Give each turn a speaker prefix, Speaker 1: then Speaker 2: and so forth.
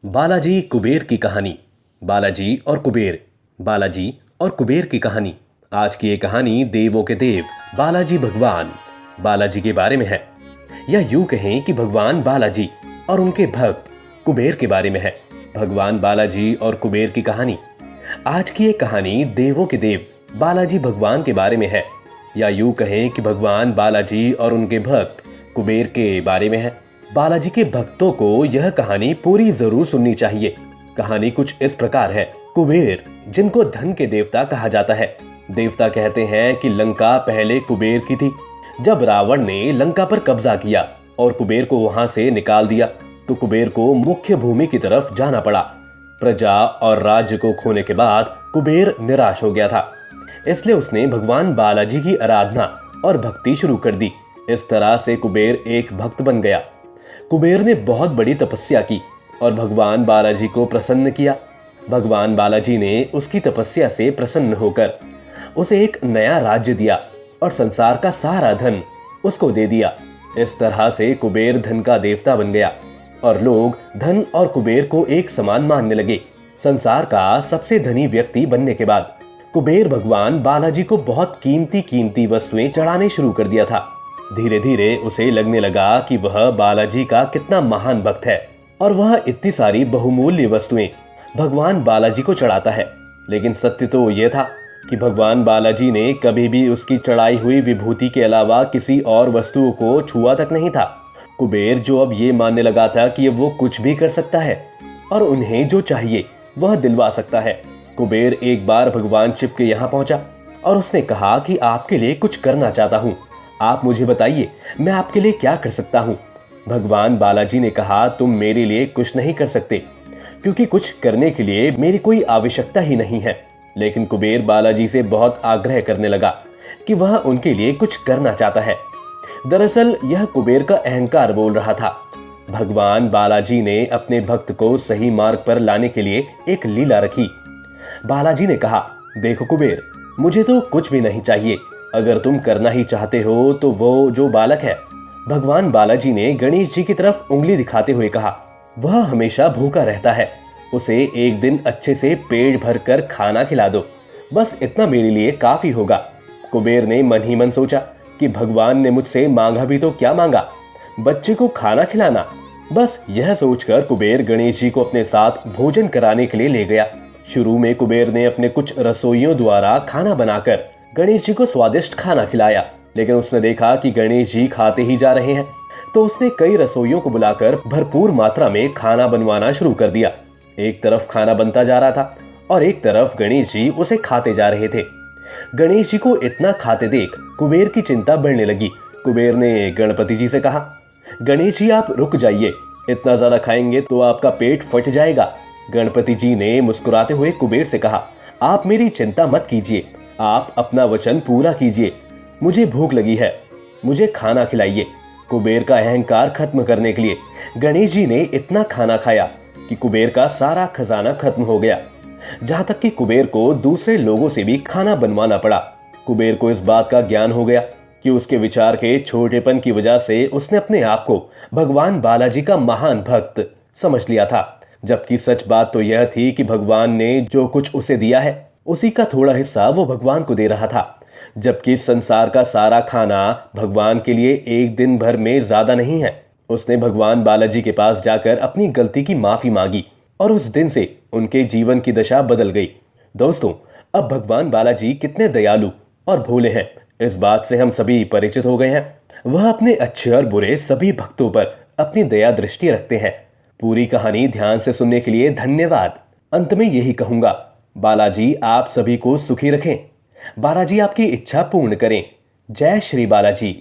Speaker 1: बालाजी कुबेर की कहानी। बालाजी और कुबेर। बालाजी और कुबेर की कहानी। आज की ये कहानी देवों के देव बालाजी भगवान बालाजी के बारे में है, या यूं कहें कि भगवान बालाजी और उनके भक्त कुबेर के बारे में है। भगवान बालाजी और कुबेर की कहानी। आज की ये कहानी देवों के देव बालाजी भगवान के बारे में है, या यूं कहें कि भगवान बालाजी और उनके भक्त कुबेर के बारे में है। बालाजी के भक्तों को यह कहानी पूरी जरूर सुननी चाहिए। कहानी कुछ इस प्रकार है। कुबेर, जिनको धन के देवता कहा जाता है। देवता कहते हैं कि लंका पहले कुबेर की थी। जब रावण ने लंका पर कब्जा किया और कुबेर को वहां से निकाल दिया, तो कुबेर को मुख्य भूमि की तरफ जाना पड़ा। प्रजा और राज्य को खोने के बाद कुबेर निराश हो गया था, इसलिए उसने भगवान बालाजी की आराधना और भक्ति शुरू कर दी। इस तरह से कुबेर एक भक्त बन गया। कुबेर ने बहुत बड़ी तपस्या की और भगवान बालाजी को प्रसन्न किया। भगवान बालाजी ने उसकी तपस्या से प्रसन्न होकर उसे एक नया राज्य दिया और संसार का सारा धन उसको दे दिया। इस तरह से कुबेर धन का देवता बन गया और लोग धन और कुबेर को एक समान मानने लगे। संसार का सबसे धनी व्यक्ति बनने के बाद कुबेर भगवान बालाजी को बहुत कीमती कीमती वस्तुएं चढ़ाने शुरू कर दिया था। धीरे धीरे उसे लगने लगा कि वह बालाजी का कितना महान भक्त है और वह इतनी सारी बहुमूल्य वस्तुएं भगवान बालाजी को चढ़ाता है। लेकिन सत्य तो यह था कि भगवान बालाजी ने कभी भी उसकी चढ़ाई हुई विभूति के अलावा किसी और वस्तुओं को छुआ तक नहीं था। कुबेर, जो अब ये मानने लगा था कि वो कुछ भी कर सकता है और उन्हें जो चाहिए वह दिलवा सकता है। कुबेर एक बार भगवान शिव के यहाँ पहुंचा और उसने कहा कि आपके लिए कुछ करना चाहता हूँ, आप मुझे बताइए मैं आपके लिए क्या कर सकता हूँ। भगवान बालाजी ने कहा, तुम मेरे लिए कुछ नहीं कर सकते क्योंकि कुछ करने के लिए मेरी कोई आवश्यकता ही नहीं है। लेकिन कुबेर बालाजी से बहुत आग्रह करने लगा कि वह उनके लिए कुछ करना चाहता है। दरअसल यह कुबेर का अहंकार बोल रहा था। भगवान बालाजी ने अपने भक्त को सही मार्ग पर लाने के लिए एक लीला रखी। बालाजी ने कहा, देखो कुबेर, मुझे तो कुछ भी नहीं चाहिए। अगर तुम करना ही चाहते हो तो वो जो बालक है, भगवान बालाजी ने गणेश जी की तरफ उंगली दिखाते हुए कहा, वह हमेशा भूखा रहता है, उसे एक दिन अच्छे से पेट भर कर खाना खिला दो, बस इतना मेरे लिए काफी होगा। कुबेर ने मन ही मन सोचा कि भगवान ने मुझसे मांगा भी तो क्या मांगा, बच्चे को खाना खिलाना। बस यह सोचकर कुबेर गणेश जी को अपने साथ भोजन कराने के लिए ले गया। शुरू में कुबेर ने अपने कुछ रसोइयों द्वारा खाना बनाकर गणेश जी को स्वादिष्ट खाना खिलाया, लेकिन उसने देखा कि गणेश जी खाते ही जा रहे हैं, तो उसने कई रसोइयों को बुलाकर भरपूर मात्रा में खाना बनवाना शुरू कर दिया। एक तरफ खाना बनता जा रहा था और एक तरफ गणेश जी उसे खाते जा रहे थे। गणेश जी को इतना खाते देख कुबेर की चिंता बढ़ने लगी। कुबेर ने गणपति जी से कहा, गणेश जी आप रुक जाइए, इतना ज्यादा खाएंगे तो आपका पेट फट जाएगा। गणपति जी ने मुस्कुराते हुए कुबेर से कहा, आप मेरी चिंता मत कीजिए, आप अपना वचन पूरा कीजिए, मुझे भूख लगी है, मुझे खाना खिलाइए। कुबेर का अहंकार खत्म करने के लिए गणेश जी ने इतना खाना खाया कि कुबेर का सारा खजाना खत्म हो गया, जहां तक कि कुबेर को दूसरे लोगों से भी खाना बनवाना पड़ा। कुबेर को इस बात का ज्ञान हो गया कि उसके विचार के छोटेपन की वजह से उसने अपने आप को भगवान बालाजी का महान भक्त समझ लिया था, जबकि सच बात तो यह थी कि भगवान ने जो कुछ उसे दिया है उसी का थोड़ा हिस्सा वो भगवान को दे रहा था। जबकि संसार का सारा खाना भगवान के लिए एक दिन भर में ज्यादा नहीं है। उसने भगवान बालाजी के पास जाकर अपनी गलती की माफी मांगी और उस दिन से उनके जीवन की दशा बदल गई। दोस्तों, अब भगवान बालाजी कितने दयालु और भोले हैं, इस बात से हम सभी परिचित हो गए हैं। वह अपने अच्छे और बुरे सभी भक्तों पर अपनी दया दृष्टि रखते हैं। पूरी कहानी ध्यान से सुनने के लिए धन्यवाद। अंत में यही कहूंगा, बालाजी आप सभी को सुखी रखें, बालाजी आपकी इच्छा पूर्ण करें। जय श्री बालाजी।